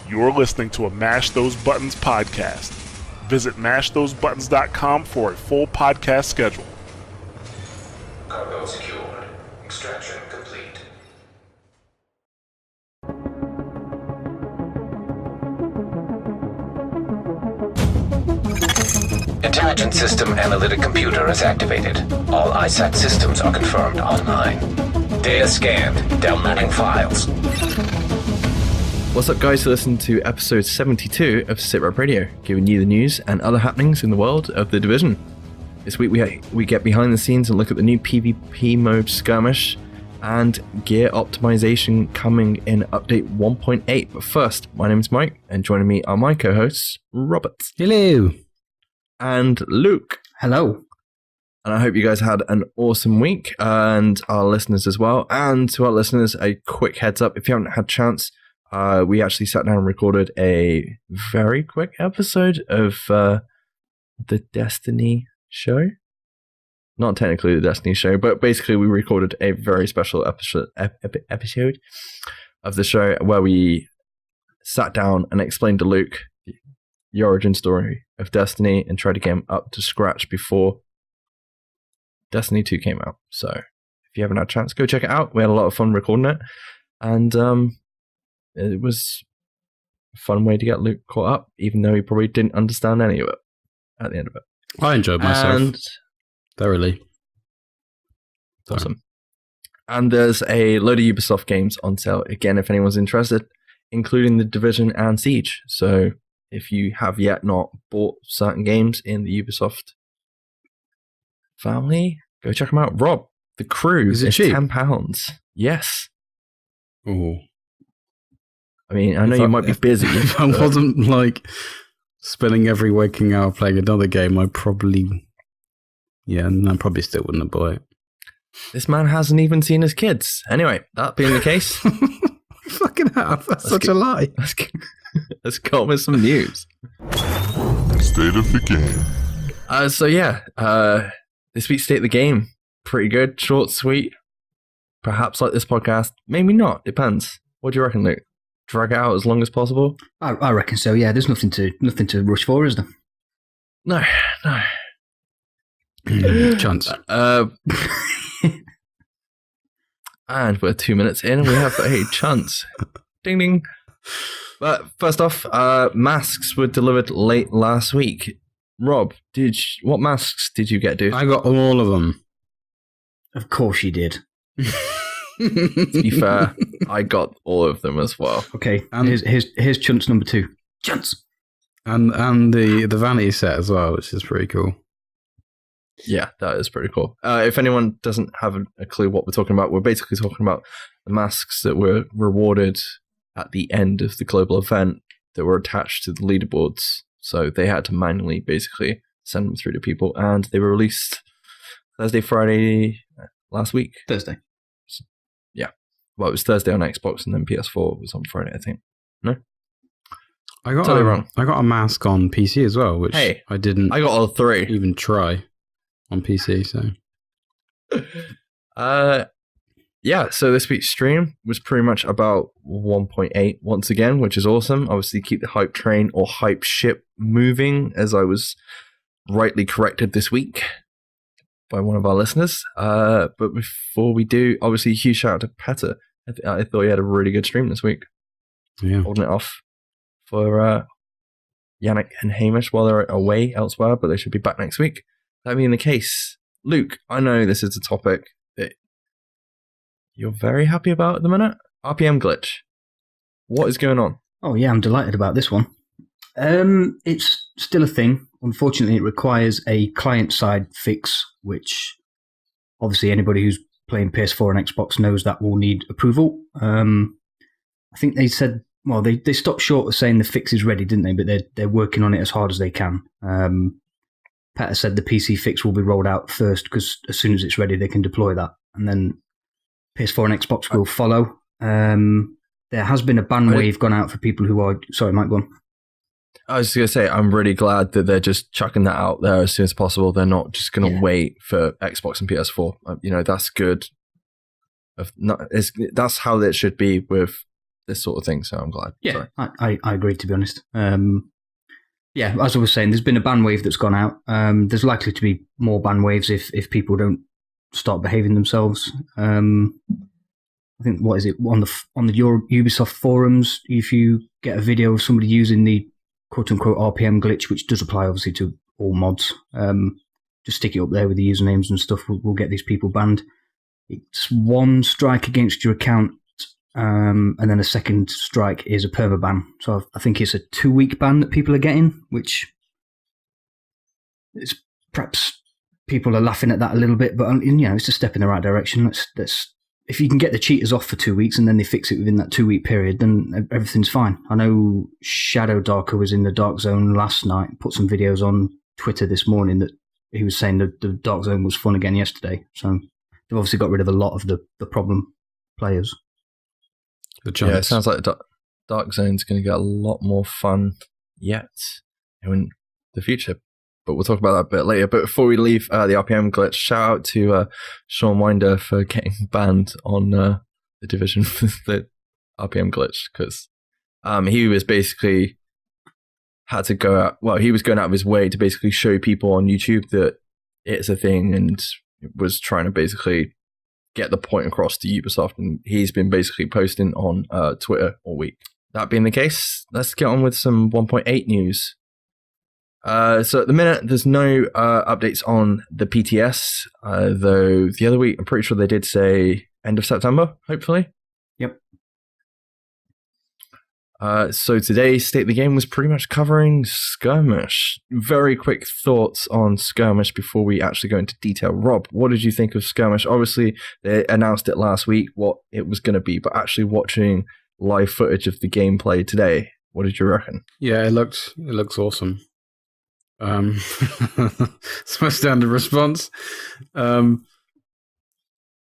You're listening to a Mash Those Buttons podcast. Visit mashthosebuttons.com for a full podcast schedule. Cargo secured. Extraction complete. Intelligence system analytic computer is activated. All ISAC systems are confirmed online. Data scanned. Downloading files. What's up, guys? Listen to episode 72 of SITREP Radio, giving you the news and other happenings in the world of the Division. This week we get behind the scenes and look at the new PvP mode Skirmish and Gear Optimisation coming in update 1.8. But first, my name's Mike, and joining me are my co-hosts, Robert. Hello. And Luke. Hello. And I hope you guys had an awesome week, and our listeners as well. And to our listeners, a quick heads up, if you haven't had a chance, we actually sat down and recorded a very quick episode of the Destiny show. Not technically the Destiny show, but basically we recorded a very special episode of the show where we sat down and explained to Luke the origin story of Destiny and tried to get him up to scratch before Destiny 2 came out. So if you haven't had a chance, go check it out. We had a lot of fun recording it, and it was a fun way to get Luke caught up, even though he probably didn't understand any of it at the end of it. I enjoyed myself thoroughly. Awesome. And there's a load of Ubisoft games on sale, again, if anyone's interested, including The Division and Siege. So if you have yet not bought certain games in the Ubisoft family, go check them out. Rob, The Crew is £10. Yes. Ooh. I mean, I know you might be busy. If I wasn't like spending every waking hour playing another game, I probably still wouldn't have bought it. This man hasn't even seen his kids. Anyway, that being the case, fucking hell, that's such a lie. Let's go on with some news. State of the game. This week's State of the Game, pretty good, short, sweet. Perhaps like this podcast, maybe not. Depends. What do you reckon, Luke? Drag it out as long as possible? I reckon so, yeah. There's nothing to rush for, is there? No. Chance. And we're 2 minutes in and we have a chance. Ding ding. But first off, masks were delivered late last week. Rob, what masks did you get, dude? I got all of them. Of course you did. To be fair, I got all of them as well. Okay, here's Chunt's number 2. Chunts! And the vanity set as well, which is pretty cool. Yeah, that is pretty cool. If anyone doesn't have a clue what we're talking about, we're basically talking about the masks that were rewarded at the end of the global event that were attached to the leaderboards. So they had to manually basically send them through to people, and they were released Thursday, Friday last week. Thursday. Yeah. Well, it was Thursday on Xbox, and then PS4 was on Friday, I think. No? I got Totally wrong. I got a mask on PC as well, which I didn't. I got all 3. Even try on PC. So, so this week's stream was pretty much about 1.8 once again, which is awesome. Obviously, keep the hype train or hype ship moving, as I was rightly corrected this week by one of our listeners. But before we do, obviously, a huge shout out to Petter. I thought he had a really good stream this week. Yeah. Holding it off for Yannick and Hamish while they're away elsewhere, but they should be back next week. That being the case, Luke, I know this is a topic that you're very happy about at the minute. RPM glitch. What is going on? Oh yeah, I'm delighted about this one. It's still a thing. Unfortunately, it requires a client-side fix, which obviously anybody who's playing PS4 and Xbox knows that will need approval. I think they said, well, they stopped short of saying the fix is ready, didn't they? But they're working on it as hard as they can. Petter said the PC fix will be rolled out first because as soon as it's ready, they can deploy that. And then PS4 and Xbox will follow. There has been a ban wave gone out for people who are... Sorry, Mike, go on. I was going to say, I'm really glad that they're just chucking that out there as soon as possible. They're not just going to wait for Xbox and PS4. That's good. That's how it should be with this sort of thing. So I'm glad. Yeah, I agree, to be honest. Yeah, as I was saying, there's been a ban wave that's gone out. There's likely to be more ban waves if people don't start behaving themselves. I think, what is it, on the Ubisoft forums, if you get a video of somebody using the quote-unquote RPM glitch, which does apply obviously to all mods, just stick it up there with the usernames and stuff. We'll get these people banned. It's 1 strike against your account, and then a second strike is a permaban. So I think it's a 2-week ban that people are getting, which is perhaps people are laughing at that a little bit, but it's a step in the right direction. Let's if you can get the cheaters off for 2 weeks and then they fix it within that 2-week period, then everything's fine. I know Shadow Darker was in the Dark Zone last night, put some videos on Twitter this morning that he was saying that the Dark Zone was fun again yesterday. So they've obviously got rid of a lot of the problem players. Yeah, it sounds like Dark Zone's going to get a lot more fun yet in the future. But we'll talk about that a bit later. But before we leave the RPM glitch, shout out to Sean Winder for getting banned on the Division with the RPM glitch, because he was basically had to go out. Well, he was going out of his way to basically show people on YouTube that it's a thing, and was trying to basically get the point across to Ubisoft. And he's been basically posting on Twitter all week. That being the case, let's get on with some 1.8 news. So at the minute, there's no updates on the PTS, though the other week, I'm pretty sure they did say end of September, hopefully. Yep. So today's State of the Game was pretty much covering Skirmish. Very quick thoughts on Skirmish before we actually go into detail. Rob, what did you think of Skirmish? Obviously, they announced it last week, what it was going to be, but actually watching live footage of the gameplay today, what did you reckon? Yeah, it looks awesome. It's my standard response.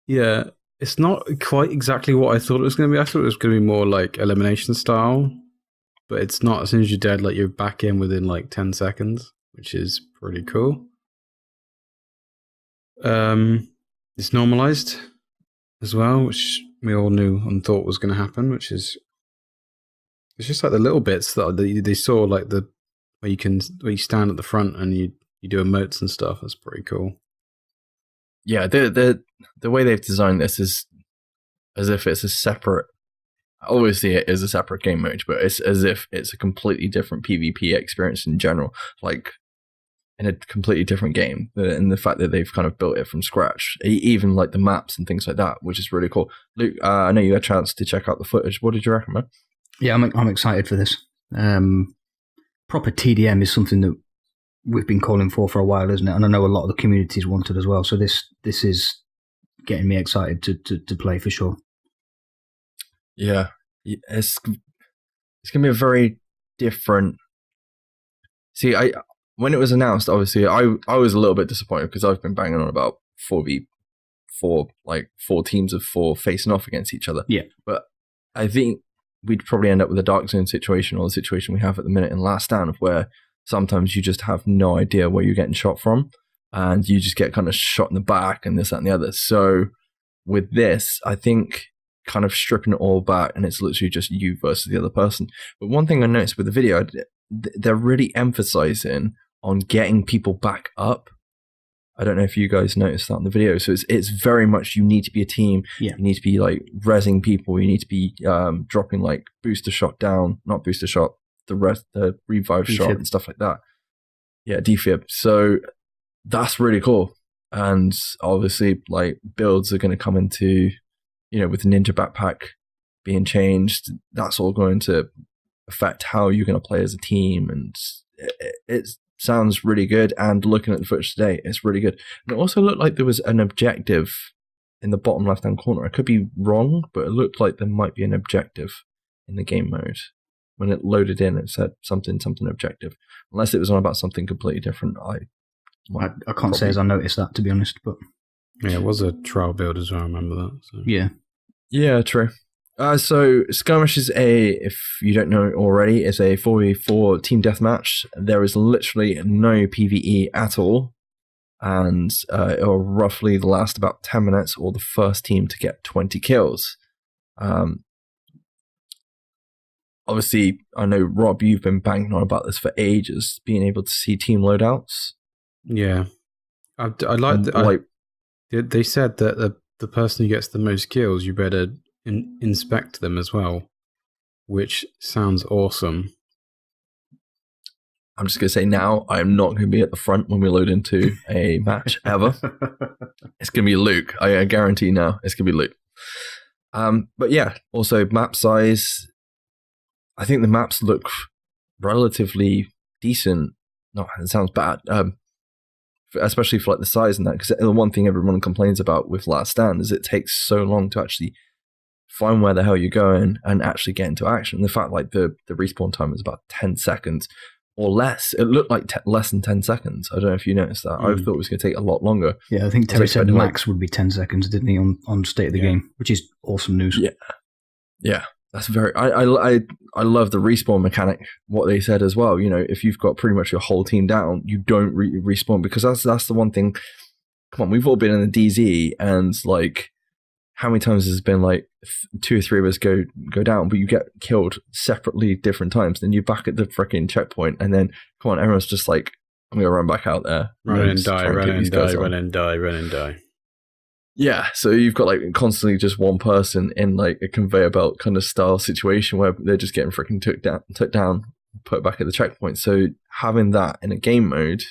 Yeah, it's not quite exactly what I thought it was going to be. I thought it was going to be more like elimination style, but it's not. As soon as you're dead, like, you're back in within like 10 seconds, which is pretty cool. It's normalized as well, which we all knew and thought was going to happen, which is, it's just like the little bits that they saw, like where you stand at the front and you do emotes and stuff. That's pretty cool. Yeah, the way they've designed this is as if it's a separate. Obviously, it is a separate game mode, but it's as if it's a completely different PvP experience in general, like in a completely different game. And the fact that they've kind of built it from scratch, even like the maps and things like that, which is really cool. Luke, I know you had a chance to check out the footage. What did you reckon, man? Yeah, I'm excited for this. Proper TDM is something that we've been calling for a while, isn't it? And I know a lot of the communities wanted as well. So this is getting me excited to play for sure. Yeah, it's going to be a very different. See, when it was announced, obviously, I was a little bit disappointed because I've been banging on about 4v4, like 4 teams of 4 facing off against each other. Yeah, but I think we'd probably end up with a Dark Zone situation, or the situation we have at the minute in Last Stand, where sometimes you just have no idea where you're getting shot from, and you just get kind of shot in the back and this, that, and the other. So with this, I think kind of stripping it all back, and it's literally just you versus the other person. But one thing I noticed with the video, they're really emphasizing on getting people back up. I don't know if you guys noticed that in the video. So it's very much, you need to be a team. Yeah. You need to be like rezzing people. You need to be dropping like booster shot down, not booster shot, the revive defib shot and stuff like that. Yeah, defib. So that's really cool. And obviously, like, builds are going to come into, with the Ninja backpack being changed. That's all going to affect how you're going to play as a team. And it sounds really good. And looking at the footage today, it's really good. And it also looked like there was an objective in the bottom left-hand corner. I could be wrong, but it looked like there might be an objective in the game mode. When it loaded in, it said something objective. Unless it was on about something completely different. I can't say as I noticed that, to be honest. But yeah, it was a trial build as well. I remember that. So. Yeah, true. So Skirmish is if you don't know already, is a 4v4 team deathmatch. There is literally no PvE at all, and it'll roughly last about 10 minutes, or the first team to get 20 kills. obviously, I know, Rob, you've been banging on about this for ages, being able to see team loadouts. Yeah. I like they said that the person who gets the most kills, you better inspect them as well, which sounds awesome. I'm just going to say now, I am not going to be at the front when we load into a match ever. It's going to be Luke. I guarantee now it's going to be Luke. But yeah, also map size. I think the maps look relatively decent. No, it sounds bad. Especially for like the size and that, because the one thing everyone complains about with Last Stand is it takes so long to actually find where the hell you're going and actually get into action. The fact like the respawn time is about 10 seconds or less. It looked like less than 10 seconds. I don't know if you noticed that. I thought it was going to take a lot longer. Yeah, I think Terry said max would be 10 seconds, didn't he, on State of the Game, which is awesome news. Yeah. That's very. I love the respawn mechanic. What they said as well. You know, if you've got pretty much your whole team down, you don't respawn, because that's the one thing. Come on, we've all been in the DZ, and like, how many times has it been like 2 or 3 of us go down, but you get killed separately different times. Then you're back at the freaking checkpoint, and then come on, everyone's just like, I'm gonna run back out there, run and die. Yeah, so you've got like constantly just one person in like a conveyor belt kind of style situation where they're just getting freaking took down, put back at the checkpoint. So having that in a game mode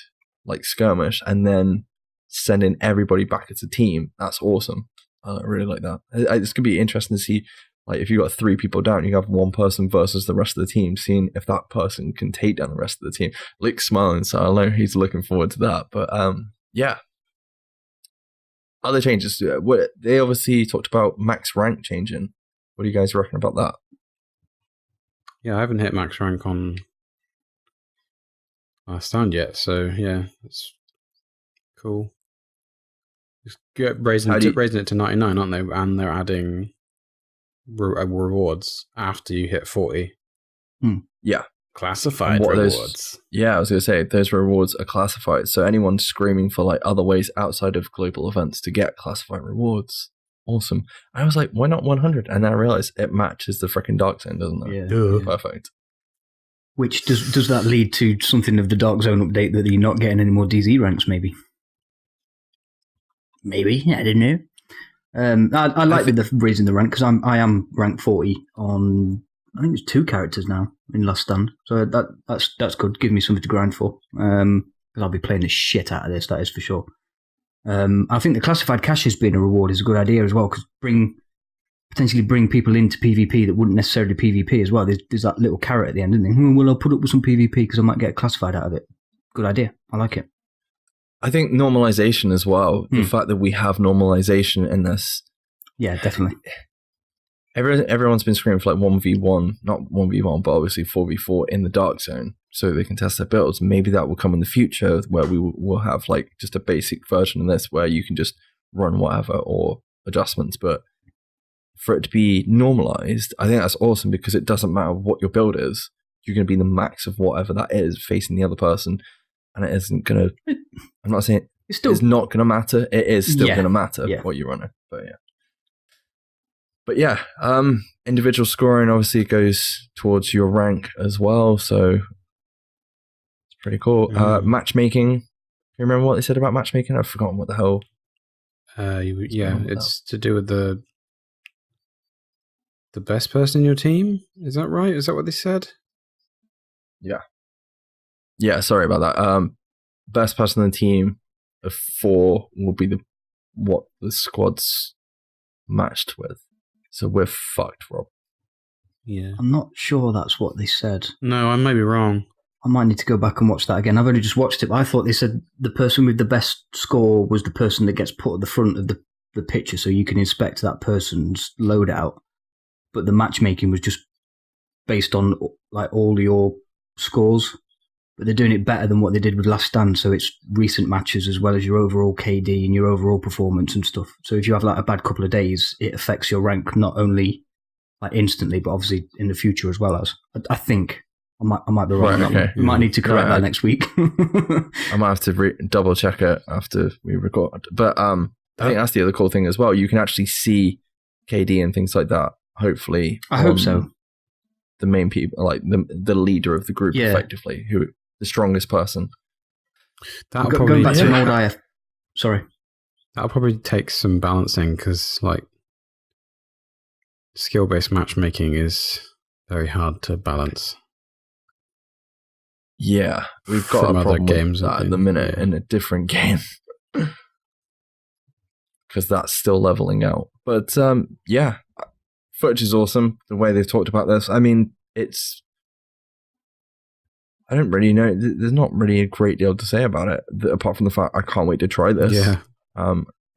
like Skirmish and then sending everybody back as a team, that's awesome. I really like that. It's going to be interesting to see, like, if you've got 3 people down, you have one person versus the rest of the team, seeing if that person can take down the rest of the team. Luke's smiling, so I know he's looking forward to that. But yeah. Other changes, they obviously talked about max rank changing. What do you guys reckon about that? Yeah, I haven't hit max rank on Last Stand yet, so yeah, that's cool. Just raising it to 99, aren't they? And they're adding rewards after you hit 40. Yeah. Classified rewards. Yeah, I was going to say, those rewards are classified. So anyone screaming for like other ways outside of global events to get classified rewards, awesome. I was like, why not 100? And then I realized it matches the freaking Dark Zone, doesn't it? Yeah. Perfect. Which does that lead to something of the Dark Zone update that you're not getting any more DZ ranks? Maybe. I don't know. I like the raising the rank, because I am rank 40 on, I think it's 2 characters now in Last Stand, so that's good. Give me something to grind for, because I'll be playing the shit out of this. That is for sure. I think the classified caches being a reward is a good idea as well, because potentially bring people into PvP that wouldn't necessarily PvP as well. There's that little carrot at the end, isn't there? Well, I'll put up with some PvP because I might get classified out of it. Good idea. I like it. I think normalization as well. The fact that we have normalization in this. Yeah, definitely. Everyone's been screaming for like 1v1, not 1v1, but obviously 4v4 in the Dark Zone, so they can test their builds. Maybe that will come in the future, where we will have like just a basic version of this where you can just run whatever or adjustments. But for it to be normalized, I think that's awesome, because it doesn't matter what your build is. You're going to be the max of whatever that is facing the other person, and it isn't going to. I'm not saying it's not going to matter. It is still going to matter what you're running. But yeah, individual scoring obviously goes towards your rank as well, so it's pretty cool. Matchmaking. You remember what they said about matchmaking? I've forgotten what the hell. It's to do with the best person in your team. Is that right? Is that what they said? Yeah. Sorry about that. Best person in the team of 4 will be what the squad's matched with. So we're fucked, Rob. Yeah. I'm not sure that's what they said. No, I may be wrong. I might need to go back and watch that again. I've only just watched it, but I thought they said the person with the best score was the person that gets put at the front of the picture, so you can inspect that person's loadout. But the matchmaking was just based on like all your scores. But they're doing it better than what they did with Last Stand, so it's recent matches as well as your overall KD and your overall performance and stuff. So if you have like a bad couple of days, it affects your rank not only like instantly, but obviously in the future as well as. I think I might be wrong. Right, okay. We might need to correct that next week. I might have to double check it after we record. But I think that's the other cool thing as well. You can actually see KD and things like that. Hopefully, I hope so. the main people, like the leader of the group, effectively, who the strongest person. That'll Going back to an old IF. Sorry. That'll probably take some balancing because, like, skill-based matchmaking is very hard to balance. Yeah, we've got From a other problem games, with I that at think. the minute in a different game. Because that's still leveling out. But yeah, footage is awesome. The way they've talked about this. I mean, I don't really know. There's not really a great deal to say about it, apart from the fact I can't wait to try this. Yeah.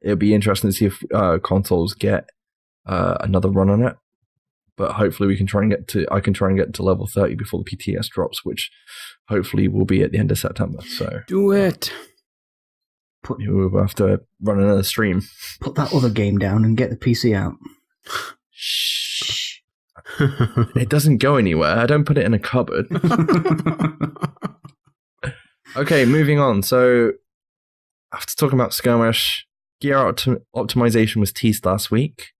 It'll be interesting to see if consoles get another run on it. But hopefully I can try and get to level 30 before the PTS drops, which hopefully will be at the end of September. So do it. We'll have to run another stream. Put that other game down and get the PC out. Shh. It doesn't go anywhere. I don't put it in a cupboard. Okay, moving on. So after talking about Skirmish, Gear Optimization was teased last week.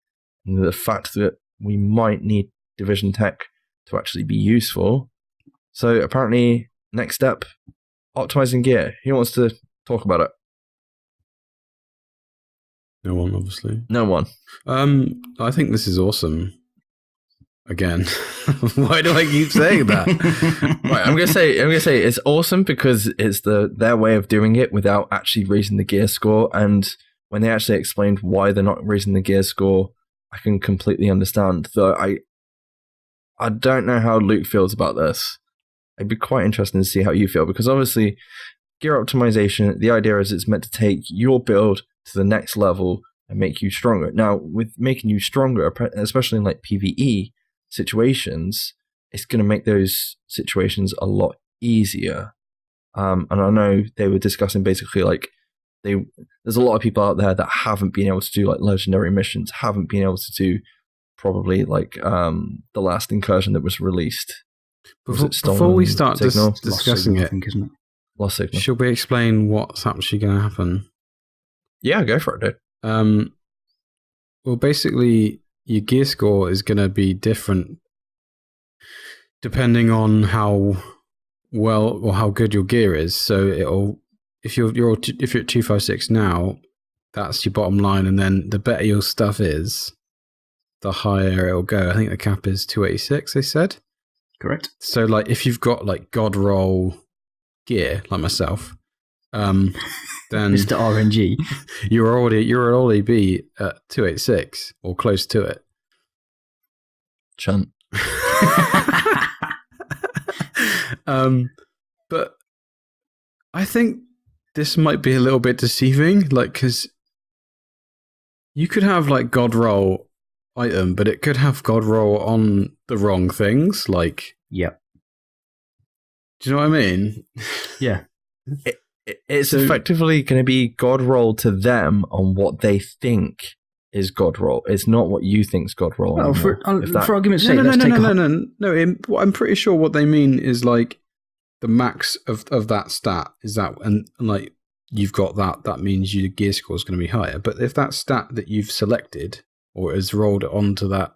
And the fact that we might need Division Tech to actually be useful. So apparently, next step, optimizing gear. Who wants to talk about it? No one, obviously. No one. I think this is awesome. Again, why do I keep saying that? Right, I'm gonna say it's awesome because it's their way of doing it without actually raising the gear score. And when they actually explained why they're not raising the gear score, I can completely understand. Though I don't know how Luke feels about this. It'd be quite interesting to see how you feel, because obviously gear optimization, the idea is it's meant to take your build to the next level and make you stronger. Now, with making you stronger, especially in like PvE situations, it's going to make those situations a lot easier. And I know they were discussing basically like there's a lot of people out there that haven't been able to do like legendary missions, haven't been able to do probably like the last incursion that was released. Before we start discussing it, I think, isn't it? Lost Signal. Should we explain what's actually going to happen? Yeah, go for it, dude. Well, basically, your gear score is going to be different depending on how well or how good your gear is. So if you're at 256 now, that's your bottom line, and then the better your stuff is, the higher it'll go. I think the cap is 286. They said. Correct. So, like, if you've got like God roll gear, like myself, then Mr. RNG, you'll already be at 286 or close to it. Chunt. But I think this might be a little bit deceiving, like, because you could have like God roll item, but it could have God roll on the wrong things. Like, yep. Do you know what I mean? Yeah. It's effectively going to be God roll to them on what they think is God roll. It's not what you think is God roll. Well, for argument's sake, no. I'm pretty sure what they mean is like the max of that stat is that, and like you've got that means your gear score is going to be higher. But if that stat that you've selected or is rolled onto that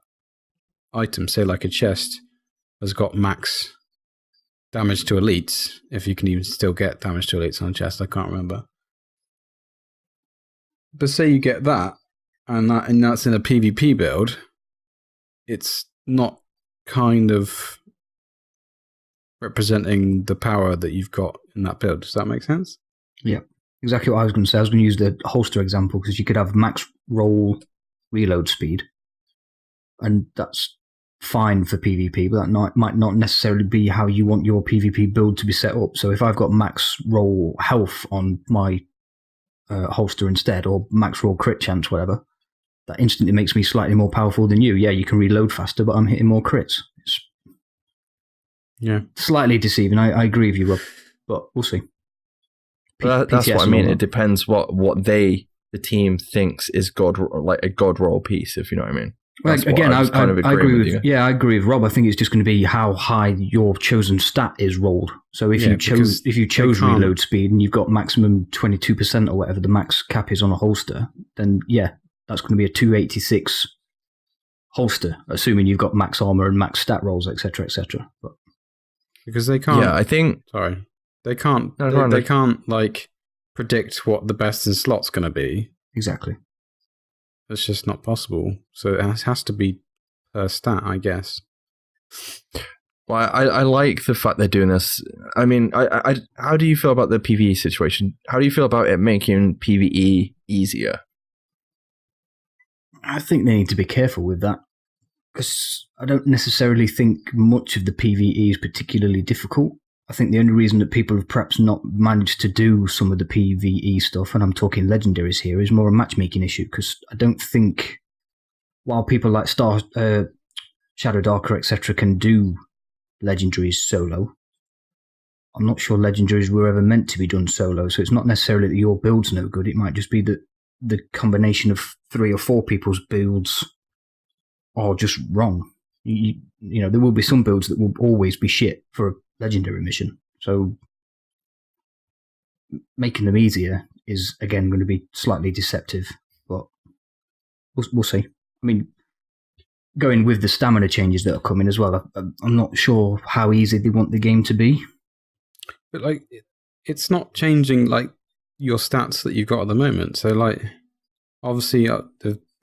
item, say like a chest, has got max damage to elites, if you can even still get damage to elites on a chest, I can't remember. But say you get that, and that's in a PvP build, it's not kind of representing the power that you've got in that build. Does that make sense? Yeah, exactly what I was going to say. I was going to use the holster example, because you could have max roll reload speed, and that's fine for PvP, but that might not necessarily be how you want your PvP build to be set up. So if I've got max roll health on my holster instead, or max roll crit chance, whatever, that instantly makes me slightly more powerful than you. Yeah, you can reload faster, but I'm hitting more crits. It's slightly deceiving. I agree with you, Rob, but we'll see. But that's what I mean. It depends what the team thinks is like a God roll piece, if you know what I mean. Well, again, I agree with you. Yeah, I agree with Rob. I think it's just going to be how high your chosen stat is rolled. So if you chose reload speed and you've got maximum 22% or whatever the max cap is on a holster, then yeah, that's going to be a 286 holster, assuming you've got max armor and max stat rolls, etc., etc. But because they can't. Yeah, I think. Sorry, they can't. No, they can't like predict what the best in slot's going to be. exactly. It's just not possible. So it has to be per stat, I guess. Well, I like the fact they're doing this. I mean, I how do you feel about the PvE situation? How do you feel about it making PvE easier? I think they need to be careful with that, because I don't necessarily think much of the PvE is particularly difficult. I think the only reason that people have perhaps not managed to do some of the PvE stuff, and I'm talking legendaries here, is more a matchmaking issue, because I don't think, while people like Shadow Darker, etc., can do legendaries solo, I'm not sure legendaries were ever meant to be done solo, so it's not necessarily that your build's no good. It might just be that the combination of 3 or 4 people's builds are just wrong. You know, there will be some builds that will always be shit for a legendary mission. So making them easier is, again, going to be slightly deceptive, but we'll see. I mean, going with the stamina changes that are coming as well, I'm not sure how easy they want the game to be. But like, it's not changing like your stats that you've got at the moment. So like, obviously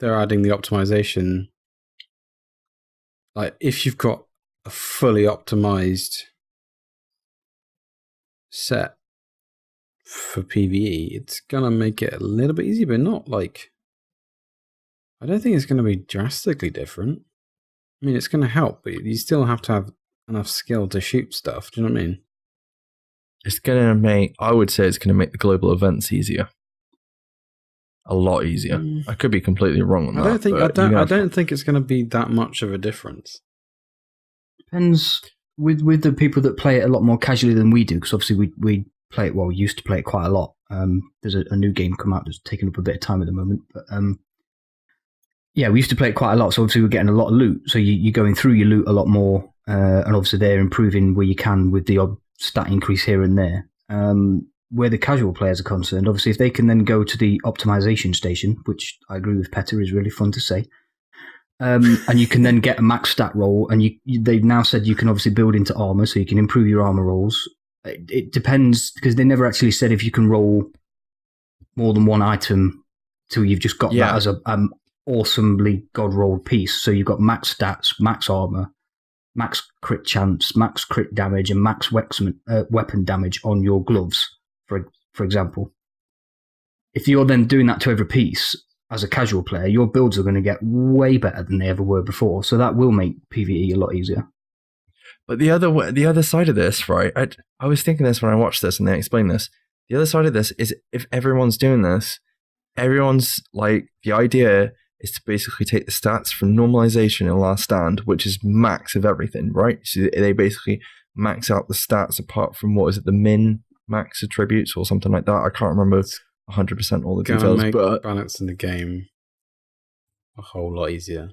they're adding the optimization. Like, if you've got a fully optimized set for PvE, it's gonna make it a little bit easier, but not like, I don't think it's gonna be drastically different. I mean, it's gonna help, but you still have to have enough skill to shoot stuff. Do you know what I mean? I would say it's going to make the global events easier. A lot easier. I could be completely wrong on that. I don't think it's going to be that much of a difference. Depends with the people that play it a lot more casually than we do, because obviously we play it, well, we used to play it quite a lot. There's a new game come out that's taking up a bit of time at the moment, but yeah, we used to play it quite a lot, so obviously we're getting a lot of loot, so you're going through your loot a lot more, and obviously they're improving where you can with the odd stat increase here and there. Where the casual players are concerned, obviously if they can then go to the optimization station, which I agree with Petter is really fun to say, and you can then get a max stat roll, and they've now said you can obviously build into armor, so you can improve your armor rolls. It depends, because they never actually said if you can roll more than one item till you've just got that as a awesomely god-rolled piece. So you've got max stats, max armor, max crit chance, max crit damage, and max weapon damage on your gloves, for example. If you're then doing that to every piece as a casual player, your builds are going to get way better than they ever were before. So that will make PvE a lot easier. But the other side of this, right? I was thinking this when I watched this and they explained this. The other side of this is, if everyone's doing this, everyone's like, the idea is to basically take the stats from normalization and last stand, which is max of everything, right? So they basically max out the stats apart from, what is it, the min max attributes or something like that. I can't remember 100% all the details, but balance in the game a whole lot easier.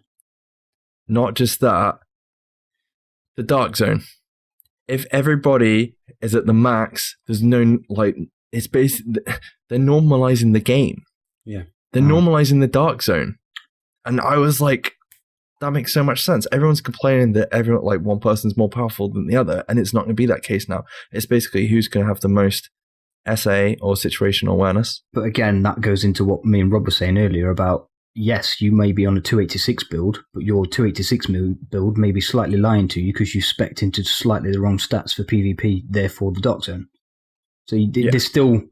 Not just that, the dark zone. If everybody is at the max, there's no, like, it's basically, they're normalizing the game. Yeah. They're normalizing the dark zone. And I was like, that makes so much sense. Everyone's complaining that one person's more powerful than the other, and it's not going to be that case now. It's basically who's going to have the most SA or situational awareness. But again, that goes into what me and Rob were saying earlier about, yes, you may be on a 286 build, but your 286 build may be slightly lying to you because you spec'd into slightly the wrong stats for PvP, therefore the dark zone. So there's still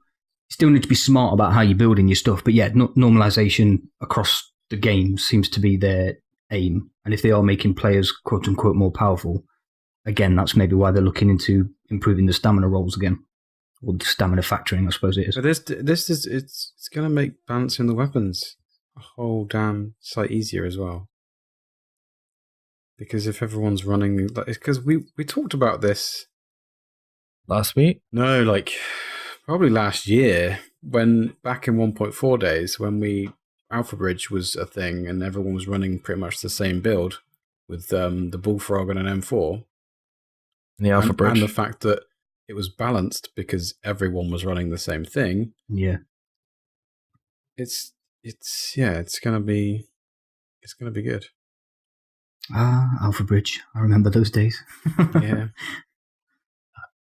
need to be smart about how you're building your stuff. But yeah, normalization across the game seems to be their aim. And if they are making players quote unquote more powerful, again, that's maybe why they're looking into improving the stamina rolls again. Or the stamina factoring, I suppose it is. But it's going to make balancing the weapons a whole damn sight easier as well. Because if everyone's running, because we talked about this last week. No, like probably last year, when back in 1.4 days, when Alpha Bridge was a thing and everyone was running pretty much the same build with the Bullfrog and an M4. And the Alpha Bridge. And the fact that it was balanced because everyone was running the same thing. Yeah. It's gonna be good. Alpha Bridge. I remember those days. Yeah.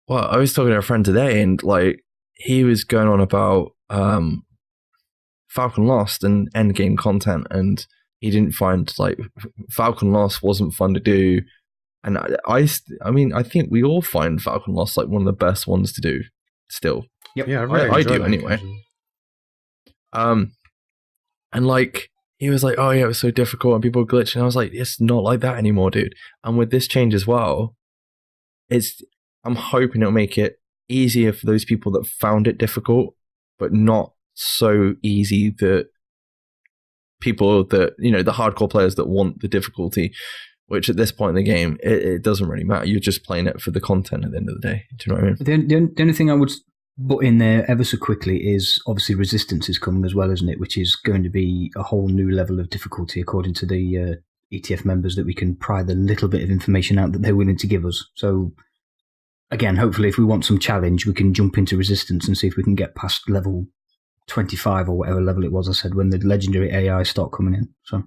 Well, I was talking to a friend today, and like he was going on about Falcon Lost and endgame content, and he didn't find like Falcon Lost wasn't fun to do. And I mean, I think we all find Falcon Lost like one of the best ones to do still. Yep. Yeah, I, really I enjoy do that anyway. occasion. And like he was like, "Oh yeah, it was so difficult and people glitch," and I was like, "It's not like that anymore, dude." And with this change as well, I'm hoping it'll make it easier for those people that found it difficult, but not so easy that people that, you know, the hardcore players that want the difficulty, which at this point in the game, it doesn't really matter. You're just playing it for the content at the end of the day. Do you know what I mean? The only thing I would put in there ever so quickly is obviously Resistance is coming as well, isn't it? Which is going to be a whole new level of difficulty according to the ETF members, that we can pry the little bit of information out that they're willing to give us. So again, hopefully if we want some challenge, we can jump into Resistance and see if we can get past level 25 or whatever level it was I said when the legendary AI start coming in. So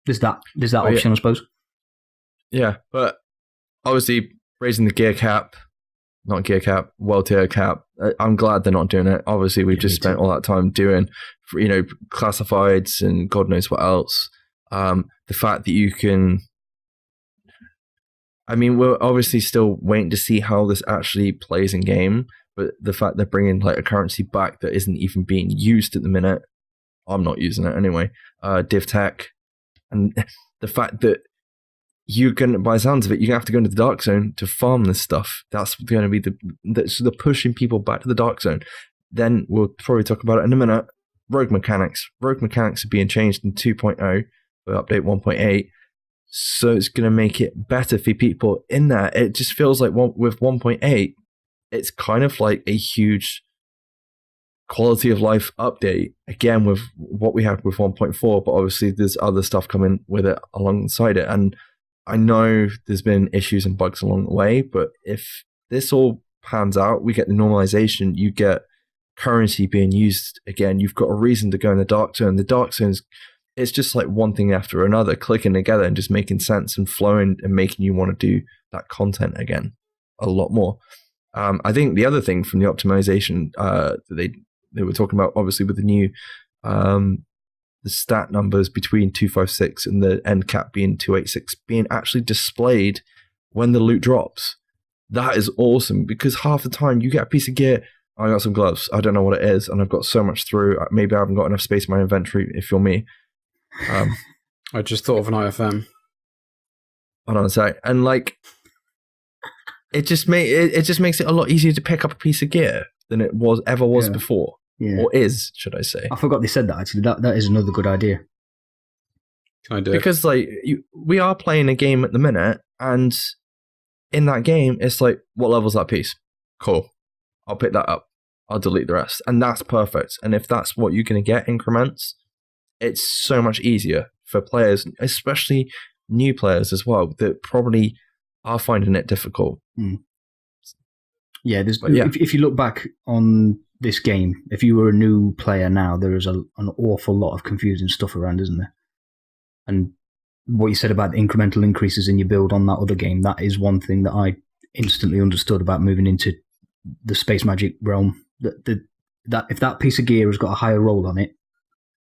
there's that option, I suppose. Yeah, but obviously raising the world tier cap, I'm glad they're not doing it. Obviously, we've just spent all that time doing, you know, classifieds and God knows what else. The fact that you can, I mean, we're obviously still waiting to see how this actually plays in game, but the fact they're bringing like a currency back that isn't even being used at the minute, I'm not using it anyway. Div Tech, and the fact that you're going to, by the sounds of it, you're going to have to go into the Dark Zone to farm this stuff. That's going to be so they're pushing people back to the Dark Zone. Then we'll probably talk about it in a minute. Rogue mechanics. Rogue mechanics are being changed in 2.0 for update 1.8. So it's going to make it better for people in there. It just feels like with 1.8, it's kind of like a huge quality of life update. Again, with what we had with 1.4, but obviously there's other stuff coming with it alongside it. And I know there's been issues and bugs along the way, but if this all pans out, we get the normalization, you get currency being used again, you've got a reason to go in the Dark Zone. The Dark Zone's, it's just like one thing after another, clicking together and just making sense and flowing and making you want to do that content again a lot more. I think the other thing from the optimization that they were talking about, obviously with the new the stat numbers between 256 and the end cap being 286 being actually displayed when the loot drops. That is awesome, because half the time you get a piece of gear, I got some gloves, I don't know what it is, and I've got so much through, maybe I haven't got enough space in my inventory, if you're me. I just thought of an IFM. Hold on a sec. And like, it just makes it a lot easier to pick up a piece of gear than it ever was before. Yeah. Or is, should I say. I forgot they said that, actually. That is another good idea. Can I do it? Because like we are playing a game at the minute, and in that game, it's like, what level's that piece? Cool. I'll pick that up. I'll delete the rest. And that's perfect. And if that's what you're going to get, increments, it's so much easier for players, especially new players as well, that probably are finding it difficult. Yeah, if you look back on this game, if you were a new player now, there is an awful lot of confusing stuff around, isn't there? And what you said about the incremental increases in your build on that other game, that is one thing that I instantly understood about moving into the Space Magic realm. That if that piece of gear has got a higher roll on it,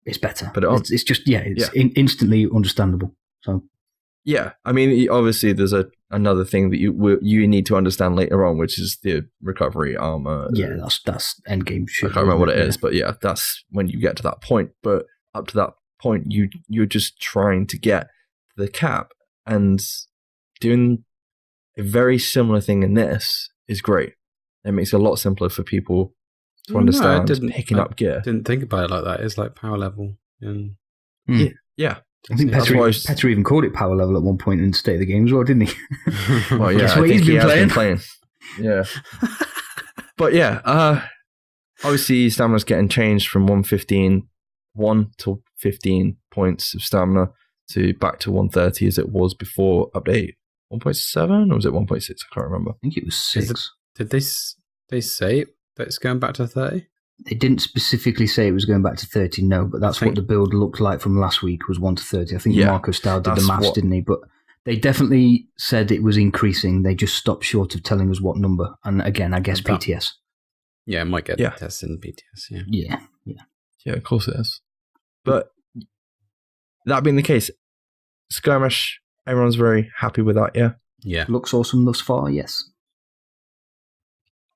it's better. But it's just instantly understandable. So yeah, I mean, obviously there's another thing that you need to understand later on, which is the recovery armor. Yeah, that's end game shit. I can't remember what it is, but yeah, that's when you get to that point. But up to that point, you're just trying to get the cap, and doing a very similar thing in this is great. It makes it a lot simpler for people to understand picking up gear. Didn't think about it like that. It's like power level. And yeah. I think Petr even called it power level at one point in the State of the Game as well, didn't he? Well, yeah, that's what he's been playing. Yeah. But yeah, obviously stamina's getting changed from 1 to 15 points of stamina to back to 130 as it was before update 1.7, or was it 1.6? I can't remember. I think it was 6. Did they say that it's going back to 30? They didn't specifically say it was going back to 30, no, but that's what the build looked like from last week, was 1 to 30. I think Marco Style did the maths, didn't he? But They definitely said it was increasing. They just stopped short of telling us what number. And again, I guess PTS. Yeah, it might get Yeah. tested in PTS. Yeah. Yeah. Of course it is. But that being the case, Skirmish, everyone's very happy with that, yeah? Yeah. Looks awesome thus far, yes.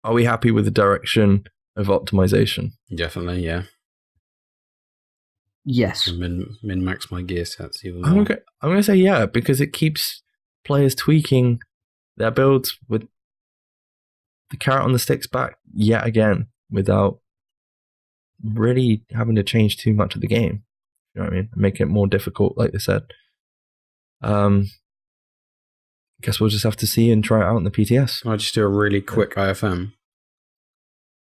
Are we happy with the direction of optimization? Definitely, yeah. Yes. Min-max my gear sets even I'm more. going to say yeah, because it keeps players tweaking their builds with the carrot on the sticks back yet again without really having to change too much of the game. You know what I mean? Make it more difficult, like they said. Guess we'll just have to see and try it out in the PTS. Can I just do a really quick IFM?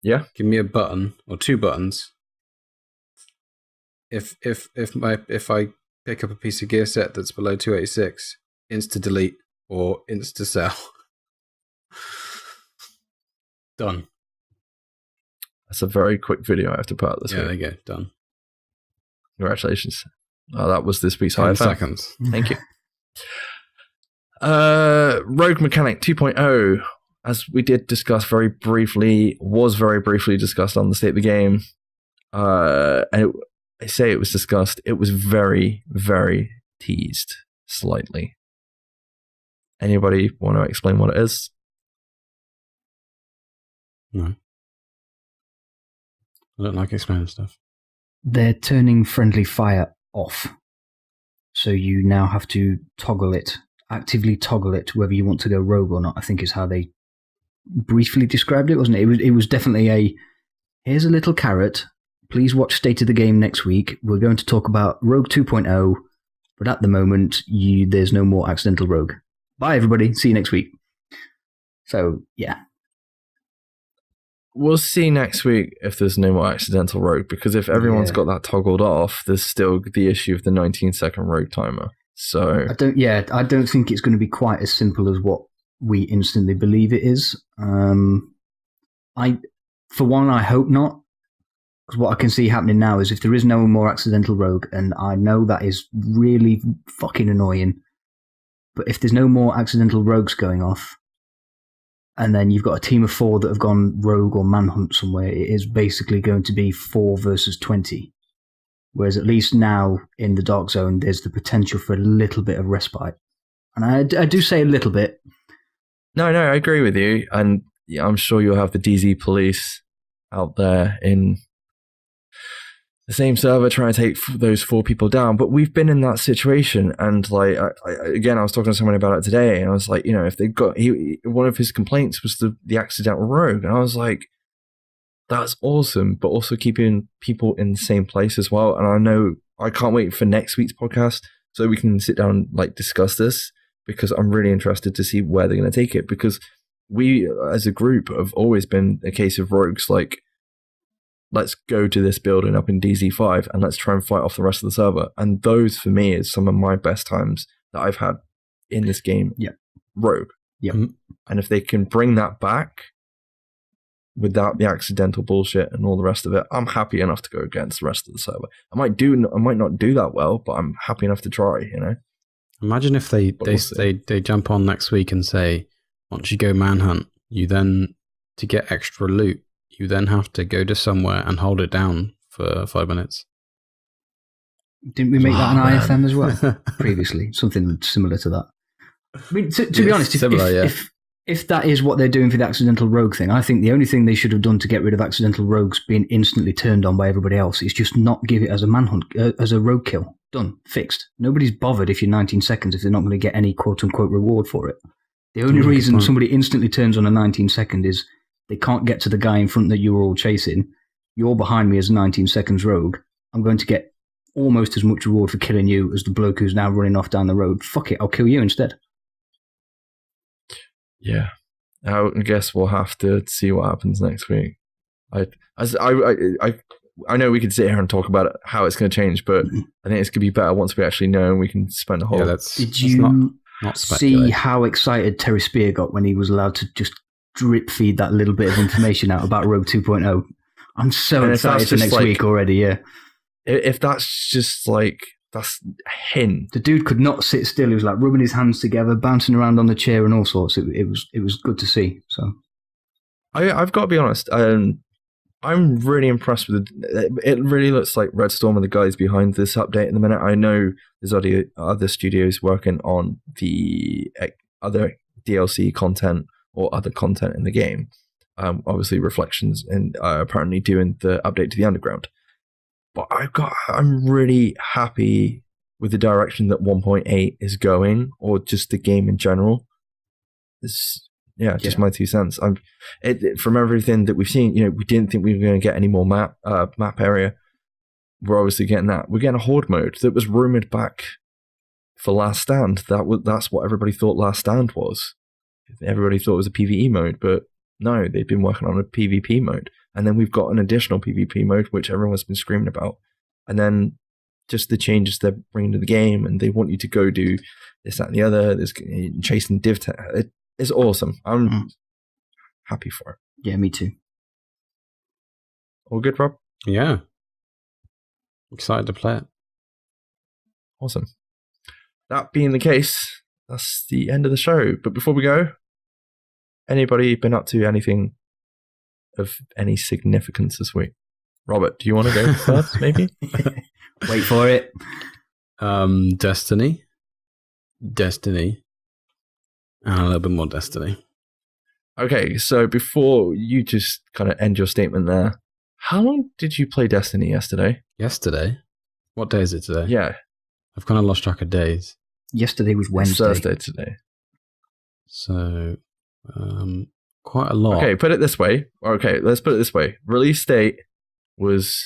Yeah. Give me a button or 2 buttons. If I pick up a piece of gear set that's below 286, insta delete or insta sell. Done. That's a very quick video I have to put out this Yeah, week. there you go. Done. Congratulations. Oh, that was this week's 10 IFM. seconds. Thank you. Rogue Mechanic 2.0, as we did discuss very briefly, was very briefly discussed on the State of the Game. And I say it was discussed. It was very, very teased slightly. Anybody want to explain what it is? No. I don't like explaining stuff. They're turning friendly fire off. So you now have to toggle it, actively toggle it, whether you want to go rogue or not, I think is how they briefly described it, wasn't it? It was definitely a, here's a little carrot. Please watch State of the Game next week. We're going to talk about Rogue 2.0, but at the moment, there's no more accidental rogue. Bye, everybody. See you next week. So, yeah. We'll see next week if there's no more accidental rogue, because if everyone's got that toggled off, there's still the issue of the 19-second rogue timer. So I don't think it's going to be quite as simple as what we instantly believe it is. For one, I hope not. Because what I can see happening now is if there is no more accidental rogue, and I know that is really fucking annoying, but if there's no more accidental rogues going off, and then you've got a team of 4 that have gone rogue or manhunt somewhere, it is basically going to be 4 versus 20. Whereas at least now in the Dark Zone, there's the potential for a little bit of respite. And I do say a little bit. No, I agree with you. And yeah, I'm sure you'll have the DZ police out there in the same server trying to take those 4 people down. But we've been in that situation. And like, I was talking to someone about it today, and I was like, if they got, one of his complaints was the accidental rogue. And I was like, that's awesome, but also keeping people in the same place as well. And I know I can't wait for next week's podcast so we can sit down and like discuss this, because I'm really interested to see where they're going to take it. Because we, as a group, have always been a case of rogues like, let's go to this building up in DZ5 and let's try and fight off the rest of the server. And those, for me, is some of my best times that I've had in this game. Yeah. Rogue. Yeah. And if they can bring that back without the accidental bullshit and all the rest of it, I'm happy enough to go against the rest of the server. I might not do that well, but I'm happy enough to try, Imagine if they jump on next week and say, once you go manhunt, you then, to get extra loot, you then have to go to somewhere and hold it down for 5 minutes. Didn't we make that an IFM as well previously? Something similar to that. I mean, to be honest, if that is what they're doing for the accidental rogue thing, I think the only thing they should have done to get rid of accidental rogues being instantly turned on by everybody else is just not give it as a manhunt, as a rogue kill. Done. Fixed. Nobody's bothered if you're 19 seconds if they're not going to get any quote-unquote reward for it. The only reason somebody instantly turns on a 19-second is they can't get to the guy in front that you were all chasing. You're behind me as a 19 seconds rogue. I'm going to get almost as much reward for killing you as the bloke who's now running off down the road. Fuck it, I'll kill you instead. Yeah, I guess we'll have to see what happens next week. I know we could sit here and talk about it, how it's going to change, but I think it's going to be better once we actually know and we can spend a whole... Did you see how excited Terry Spear got when he was allowed to just drip feed that little bit of information out about Rogue 2.0? I'm so excited for next week already, yeah. If that's just like That's him. The dude could not sit still. He was like rubbing his hands together, bouncing around on the chair and all sorts. It was good to see. So I've got to be honest. I'm really impressed with it. It really looks like Redstorm are the guys behind this update in the minute. I know there's other studios working on the other DLC content or other content in the game. Obviously, Reflections and apparently doing the update to the Underground. But I'm really happy with the direction that 1.8 is going, or just the game in general. Just my 2 cents. From everything that we've seen, we didn't think we were going to get any more map area. We're obviously getting that. We're getting a horde mode that was rumored back for Last Stand. That's what everybody thought Last Stand was. Everybody thought it was a PvE mode, but no, they've been working on a PvP mode. And then we've got an additional PvP mode, which everyone's been screaming about. And then just the changes they're bringing to the game, and they want you to go do this, that, and the other. There's chasing div. It's awesome. I'm happy for it. Yeah, me too. All good, Rob? Yeah. Excited to play it. Awesome. That being the case, that's the end of the show. But before we go, anybody been up to anything of any significance this week? Robert, do you want to go first, maybe? Wait for it. Destiny, and a little bit more Destiny. Okay, so before you just kind of end your statement there, how long did you play Destiny yesterday? Yesterday? What day is it today? Yeah. I've kind of lost track of days. Yesterday was Wednesday. Thursday today. So, quite a lot. Okay, put it this way. Okay, let's put it this way. Release date was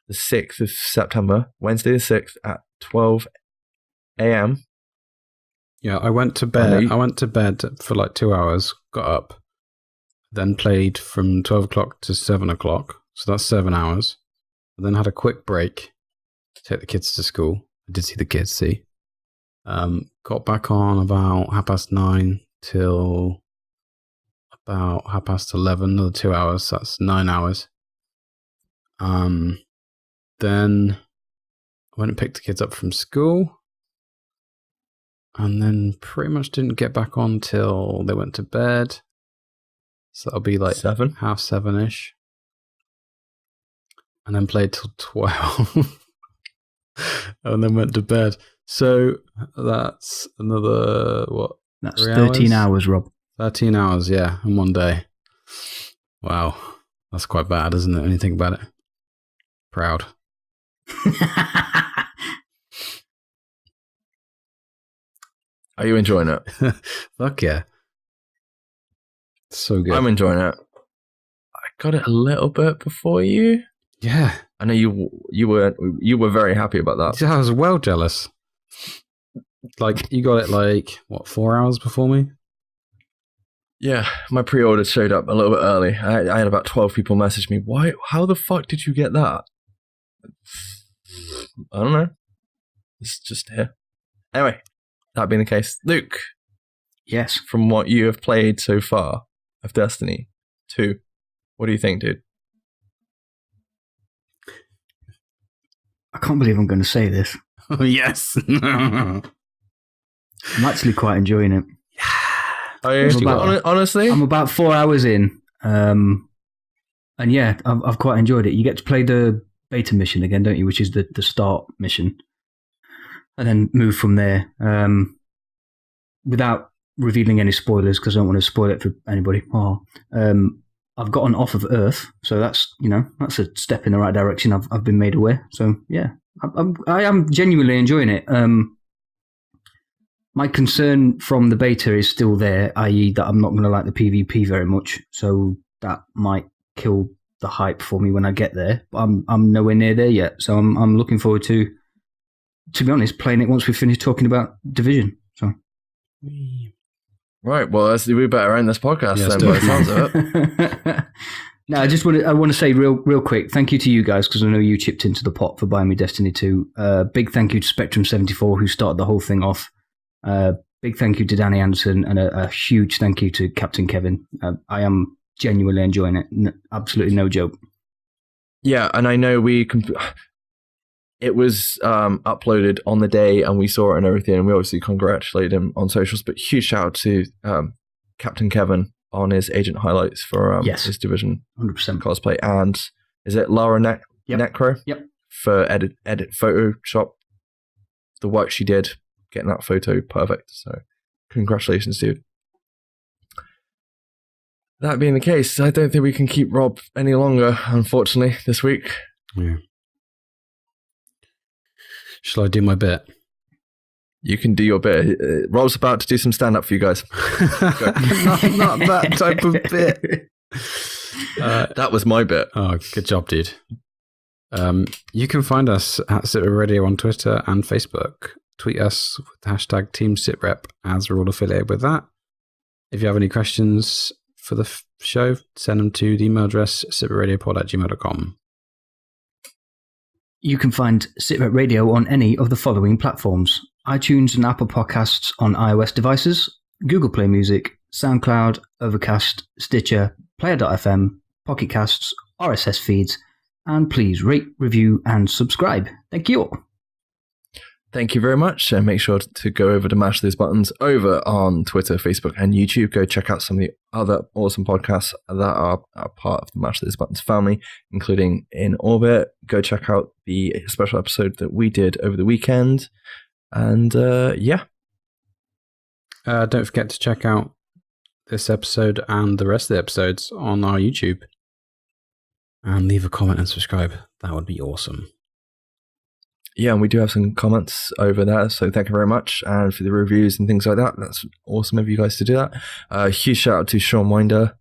the 6th of September, Wednesday the 6th at 12 a.m. Yeah, I went to bed. I went to bed for like 2 hours, got up, then played from 12 o'clock to 7 o'clock. So that's 7 hours. And then had a quick break to take the kids to school. I did see the kids, got back on about 9:30 till about 11:30, another 2 hours. So that's 9 hours. Then I went and picked the kids up from school. And then pretty much didn't get back on till they went to bed. So that'll be like 7:30-ish. And then played till 12. And then went to bed. So that's another, what? That's 13 hours, Rob. 13 hours, yeah, in one day. Wow. That's quite bad, isn't it, when you think about it? Proud. Are you enjoying it? Fuck yeah. So good. I'm enjoying it. I got it a little bit before you. Yeah. I know you were very happy about that. I was well jealous. Like, you got it 4 hours before me? Yeah, my pre-order showed up a little bit early. I had about 12 people message me. Why? How the fuck did you get that? I don't know. It's just here. Anyway, that being the case, Luke. Yes. From what you have played so far of Destiny 2, what do you think, dude? I can't believe I'm going to say this. Oh, yes. I'm actually quite enjoying it. Honestly? I'm about 4 hours in. And yeah, I've quite enjoyed it. You get to play the beta mission again, don't you? Which is the start mission. And then move from there. Without revealing any spoilers, because I don't want to spoil it for anybody. I've gotten off of Earth, so that's a step in the right direction. I've been made aware. So yeah, I am genuinely enjoying it. My concern from the beta is still there, i.e. that I'm not going to like the PvP very much. So that might kill the hype for me when I get there. But I'm nowhere near there yet. So I'm looking forward to be honest, playing it once we finish talking about Division. So. Right, well, we better end this podcast then, by the sounds of it. No, I want to say real quick, thank you to you guys, because I know you chipped into the pot for buying me Destiny 2. Big thank you to Spectrum74, who started the whole thing off. Big thank you to Danny Anderson, and a huge thank you to Captain Kevin. I am genuinely enjoying it. Absolutely no joke. Yeah, and I know it was uploaded on the day, and we saw it and everything, and we obviously congratulated him on socials. But huge shout out to Captain Kevin on his agent highlights for his Division 100% cosplay, and is it Lara Necro? Yep. For edit Photoshop, the work she did getting that photo perfect. So congratulations, dude. That being the case, I don't think we can keep Rob any longer, unfortunately, this week. Yeah. Shall I do my bit? You can do your bit. Rob's about to do some stand-up for you guys. not that type of bit. That was my bit. Oh, good job, dude. You can find us at SITREP Radio on Twitter and Facebook. Tweet us with the hashtag TeamSitRep, as we're all affiliated with that. If you have any questions for the show, send them to the email address sitrepRadiopod@gmail.com. You can find SITREP Radio on any of the following platforms: iTunes and Apple Podcasts on iOS devices, Google Play Music, SoundCloud, Overcast, Stitcher, Player.fm, Pocket Casts, RSS feeds, and please rate, review, and subscribe. Thank you all. Thank you very much, and make sure to go over to Mash Those Buttons over on Twitter, Facebook, and YouTube. Go check out some of the other awesome podcasts that are part of the Mash Those Buttons family, including In Orbit. Go check out the special episode that we did over the weekend. And don't forget to check out this episode and the rest of the episodes on our YouTube. And leave a comment and subscribe. That would be awesome. Yeah, and we do have some comments over there, so thank you very much. And for the reviews and things like that, that's awesome of you guys to do that. Huge shout out to Sean Winder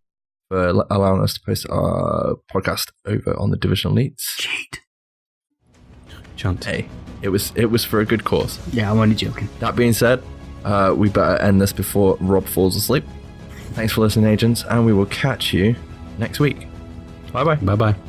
for allowing us to post our podcast over on the Divisional Elites. Cheat. Chunt. Hey, it was for a good cause. Yeah, I'm only joking. That being said, we better end this before Rob falls asleep. Thanks for listening, agents, and we will catch you next week. Bye-bye. Bye-bye.